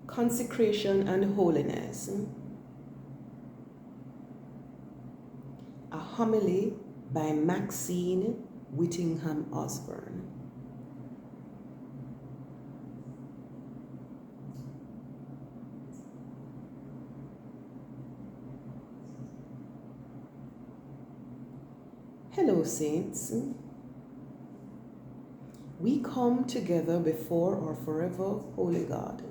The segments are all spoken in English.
Consecration and Holiness, a homily by Maxine, Whittingham-Osborne. Hello, saints. We come together before our forever holy God.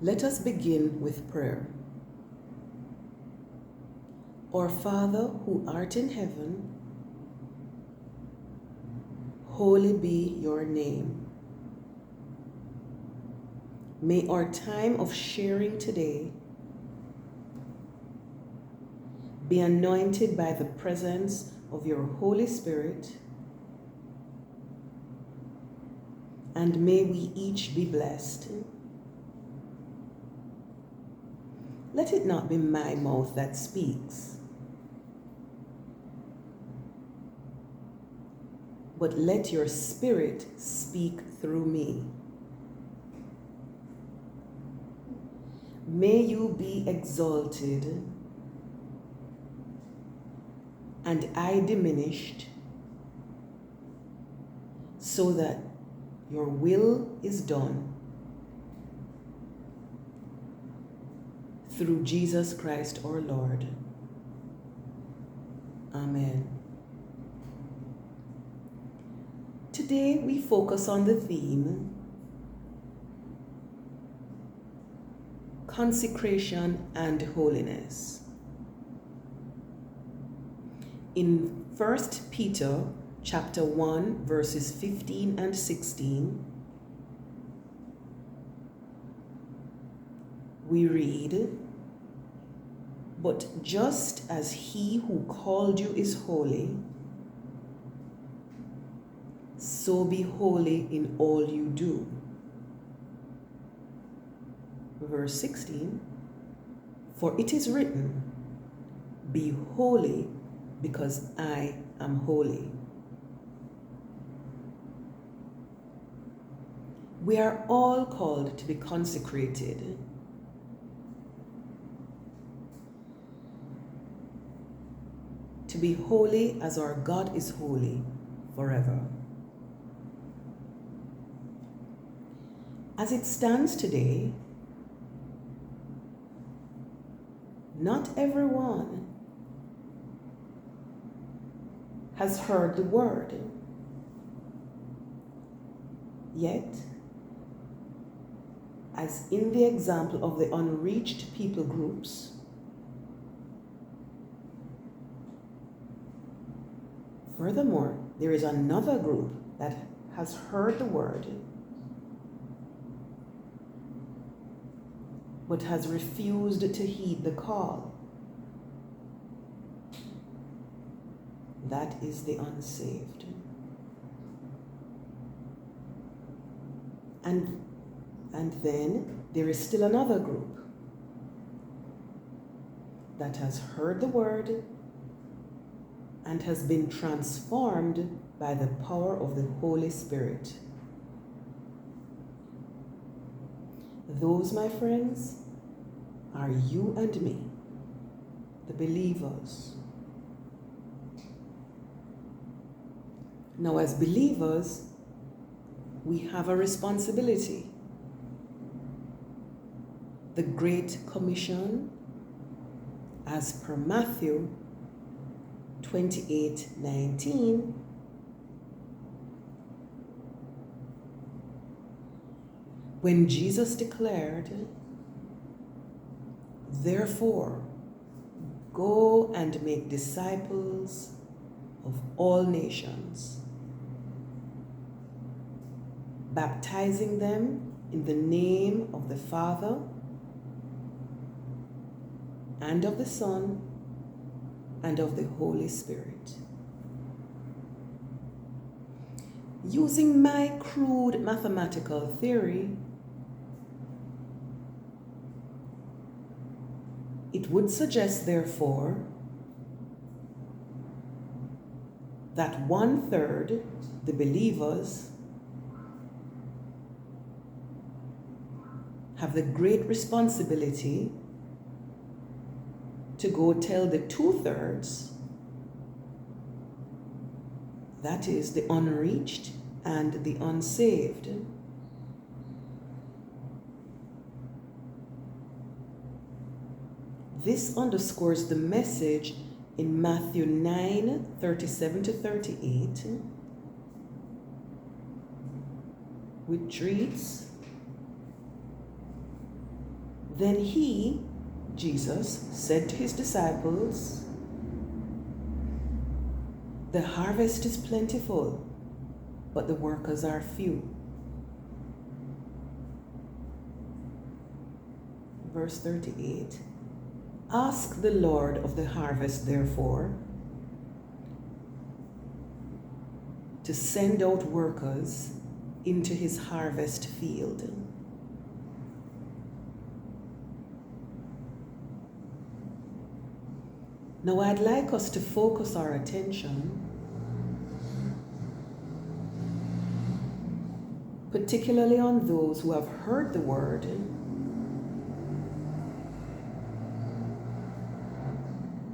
Let us begin with prayer. Our Father, who art in heaven, holy be your name. May our time of sharing today be anointed by the presence of your Holy Spirit, and may we each be blessed. Let it not be my mouth that speaks, but let your Spirit speak through me. May you be exalted and I diminished, so that your will is done through Jesus Christ our Lord. Amen. Today we focus on the theme Consecration and Holiness. In 1 Peter chapter 1 verses 15 and 16, we read, "But just as he who called you is holy, so be holy in all you do." Verse 16, "For it is written, be holy because I am holy." We are all called to be consecrated. To be holy as our God is holy forever. As it stands today, not everyone has heard the word. Yet, as in the example of the unreached people groups, furthermore, there is another group that has heard the word but has refused to heed the call. That is the unsaved. And then there is still another group that has heard the word and has been transformed by the power of the Holy Spirit. Those, my friends, are you and me, the believers. Now, as believers, we have a responsibility. The Great Commission, as per Matthew 28:19, when Jesus declared, "Therefore, go and make disciples of all nations, baptizing them in the name of the Father and of the Son and of the Holy Spirit." Using my crude mathematical theory, it would suggest, therefore, that 1/3, the believers, have the great responsibility to go tell the 2/3, that is, the unreached and the unsaved, this underscores the message in Matthew 9:37-38, which reads, "Then he," Jesus, "said to his disciples, 'The harvest is plentiful, but the workers are few.'" Verse 38, "Ask the Lord of the harvest, therefore, to send out workers into his harvest field." Now I'd like us to focus our attention particularly on those who have heard the word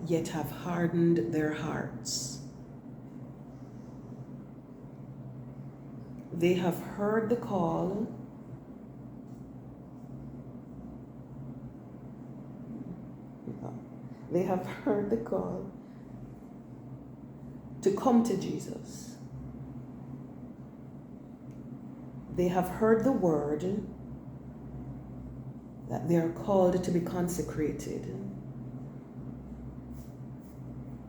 yet have hardened their hearts. They have heard the call, to come to Jesus. They have heard the word that they are called to be consecrated,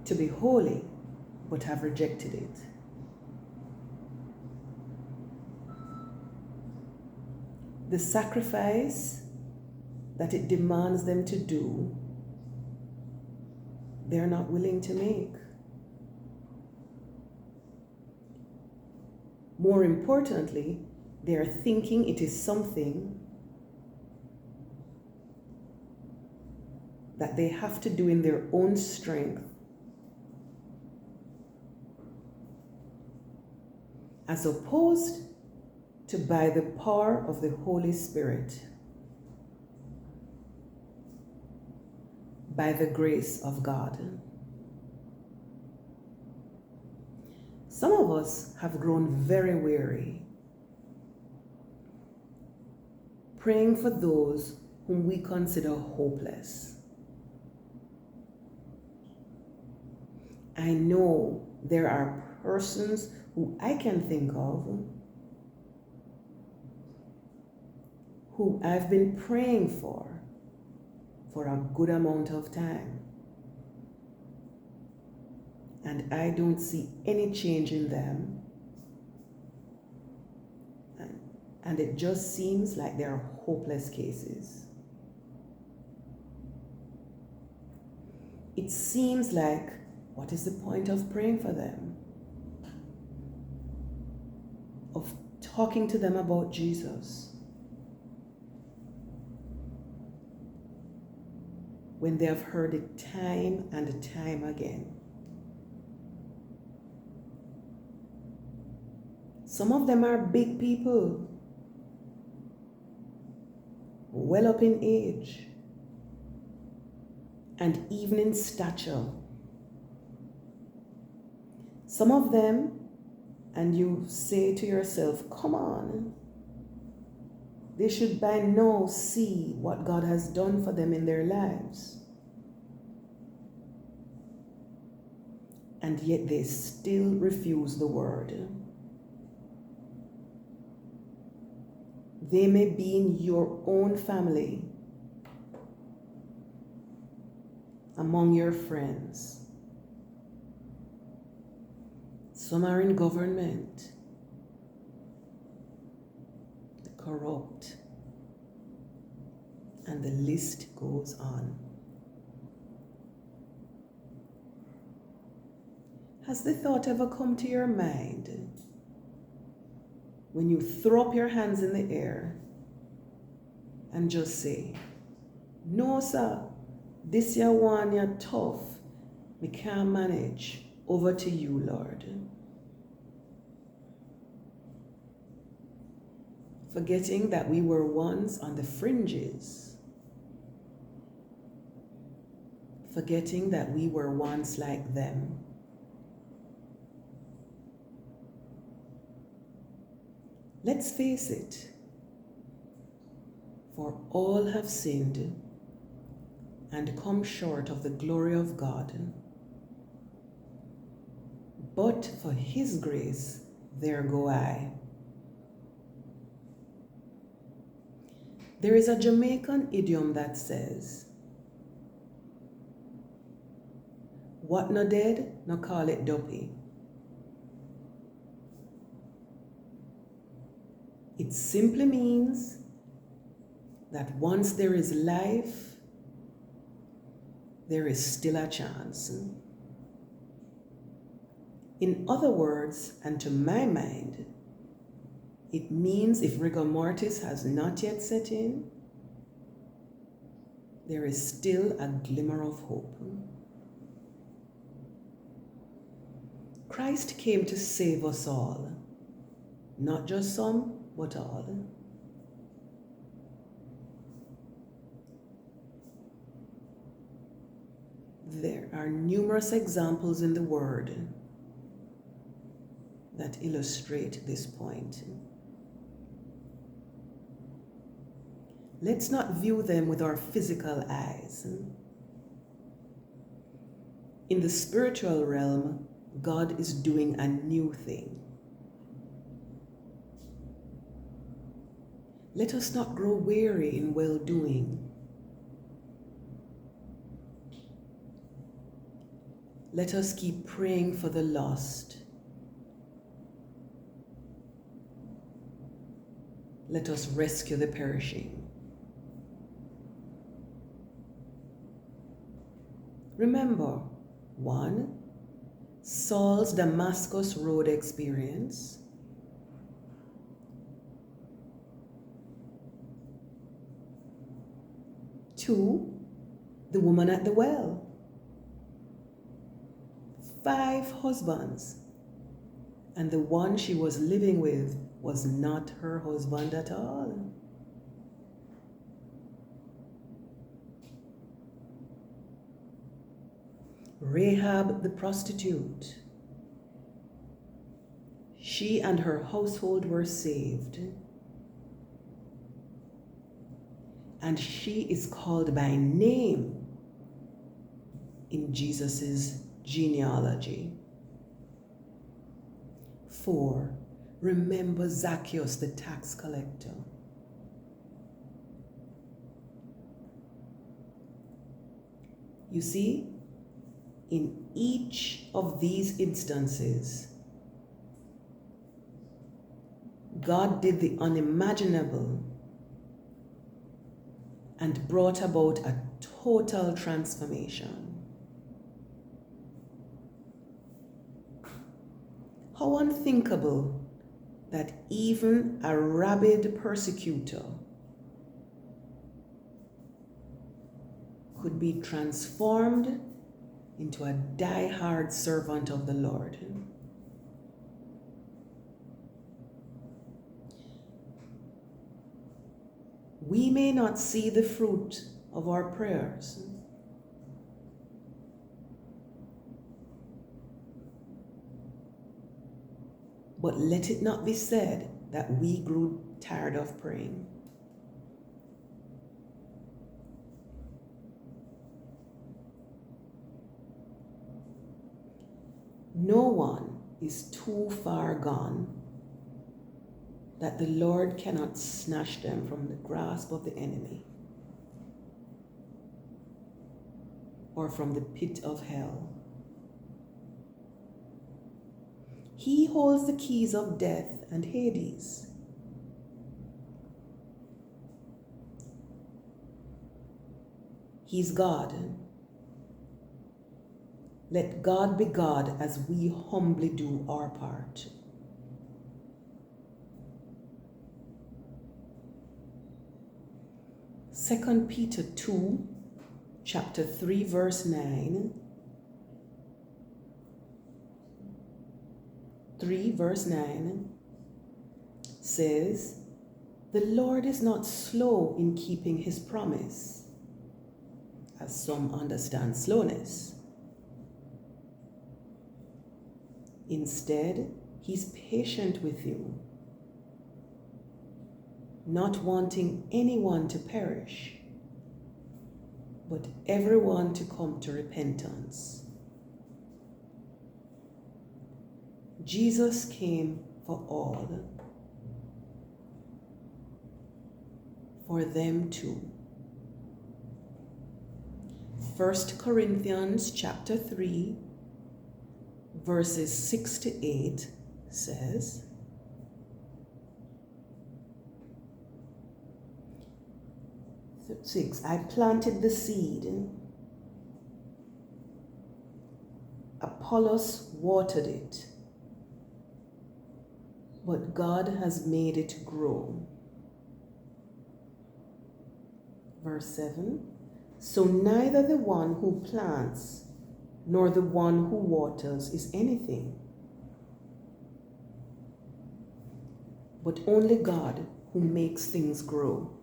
to be holy, but have rejected it. The sacrifice that it demands them to do, they're not willing to make. More importantly, they are thinking it is something that they have to do in their own strength, as opposed to by the power of the Holy Spirit, by the grace of God. Some of us have grown very weary praying for those whom we consider hopeless. I know there are persons who I can think of who I've been praying for a good amount of time, and I don't see any change in them, and it just seems like they are hopeless cases. It seems like, what is the point of praying for them? Of talking to them about Jesus, when they have heard it time and time again? Some of them are big people, well up in age, and even in stature. Some of them, and you say to yourself, come on, they should by now see what God has done for them in their lives. And yet they still refuse the word. They may be in your own family, among your friends. Some are in government, the corrupt, and the list goes on. Has the thought ever come to your mind when you throw up your hands in the air and just say, no sir, this year one you're tough, we can't manage, over to you, Lord? forgetting that we were once on the fringes, forgetting that we were once like them. Let's face it, for all have sinned and come short of the glory of God. But for His grace, there go I. There is a Jamaican idiom that says, "What no dead, no call it dopey." It simply means that once there is life, there is still a chance. In other words, and to my mind, it means if rigor mortis has not yet set in, there is still a glimmer of hope. Christ came to save us all, not just some, but all. There are numerous examples in the Word that illustrate this point. Let's not view them with our physical eyes. In the spiritual realm, God is doing a new thing. Let us not grow weary in well-doing. Let us keep praying for the lost. Let us rescue the perishing. Remember, 1, Saul's Damascus Road experience. 2, the woman at the well. 5 husbands, and the one she was living with was not her husband at all. Rahab the prostitute. She and her household were saved. And she is called by name in Jesus' genealogy. 4, remember Zacchaeus the tax collector. You see, in each of these instances, God did the unimaginable and brought about a total transformation. How unthinkable that even a rabid persecutor could be transformed into a die-hard servant of the Lord. We may not see the fruit of our prayers, but let it not be said that we grew tired of praying. No one is too far gone that the Lord cannot snatch them from the grasp of the enemy or from the pit of hell. He holds the keys of death and Hades. He's God. Let God be God as we humbly do our part. Second Peter 2, chapter 3, verse 9. 3 verse 9 says, The Lord is not slow in keeping his promise, as some understand slowness. Instead, he's patient with you, not wanting anyone to perish, but everyone to come to repentance. Jesus came for all, for them too. 1 Corinthians chapter 3, verses 6 to 8 says, I planted the seed, Apollos watered it, but God has made it grow. Verse 7, so neither the one who plants nor the one who waters is anything, but only God who makes things grow.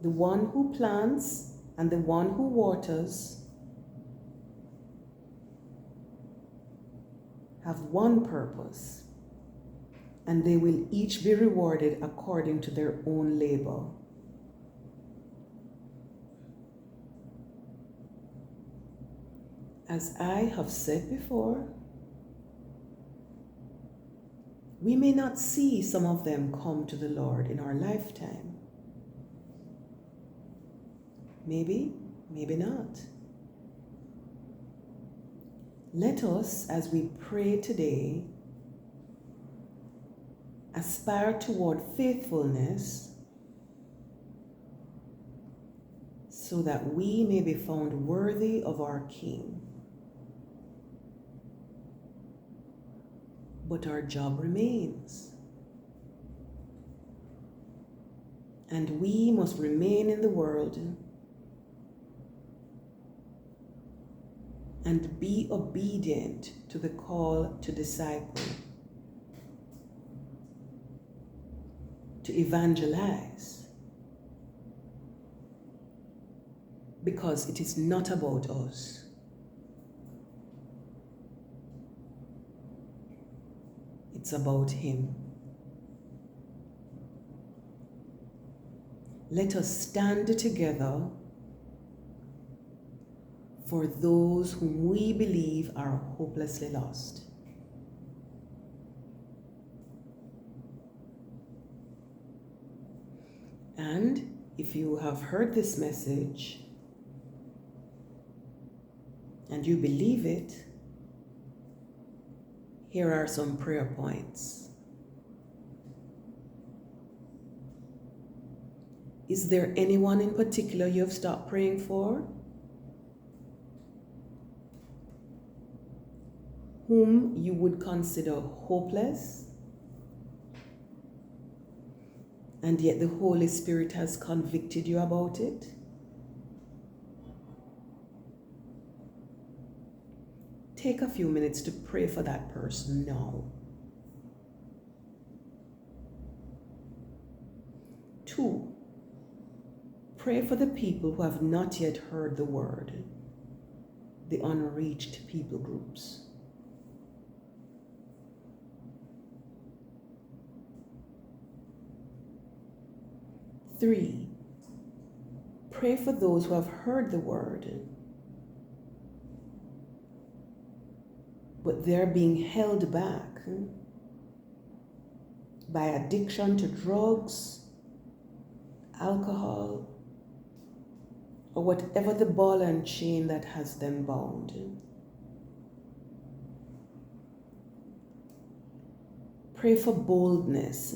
The one who plants and the one who waters have one purpose, and they will each be rewarded according to their own labor. As I have said before, we may not see some of them come to the Lord in our lifetime. Maybe, maybe not. Let us, as we pray today, aspire toward faithfulness so that we may be found worthy of our King. But our job remains. And we must remain in the world and be obedient to the call to disciple, to evangelize, because it is not about us. It's about him. Let us stand together for those whom we believe are hopelessly lost. And if you have heard this message and you believe it, here are some prayer points. Is there anyone in particular you have stopped praying for? Whom you would consider hopeless, and yet the Holy Spirit has convicted you about it? Take a few minutes to pray for that person now. 2, pray for the people who have not yet heard the word, the unreached people groups. 3, pray for those who have heard the word, but they're being held back by addiction to drugs, alcohol, or whatever the ball and chain that has them bound. Pray for boldness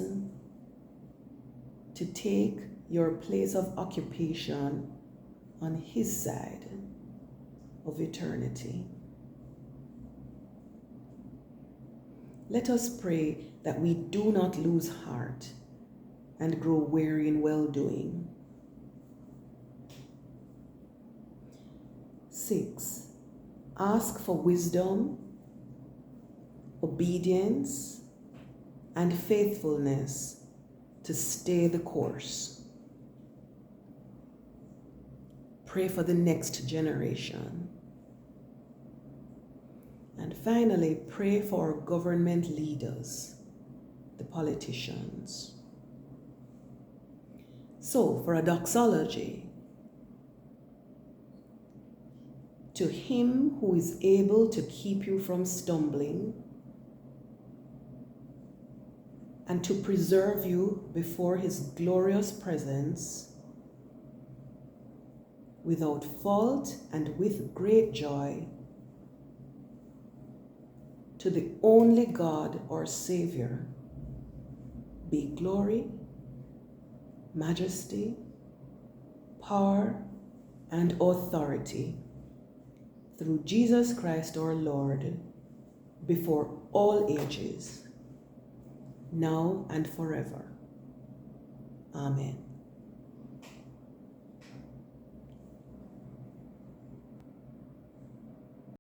to take your place of occupation on his side of eternity. Let us pray that we do not lose heart and grow weary in well-doing. 6, ask for wisdom, obedience, and faithfulness to stay the course. Pray for the next generation. And finally, pray for our government leaders, the politicians. So, for a doxology, to him who is able to keep you from stumbling and to preserve you before his glorious presence without fault and with great joy, to the only God, our Savior, be glory, majesty, power, and authority through Jesus Christ our Lord, before all ages, now and forever. Amen.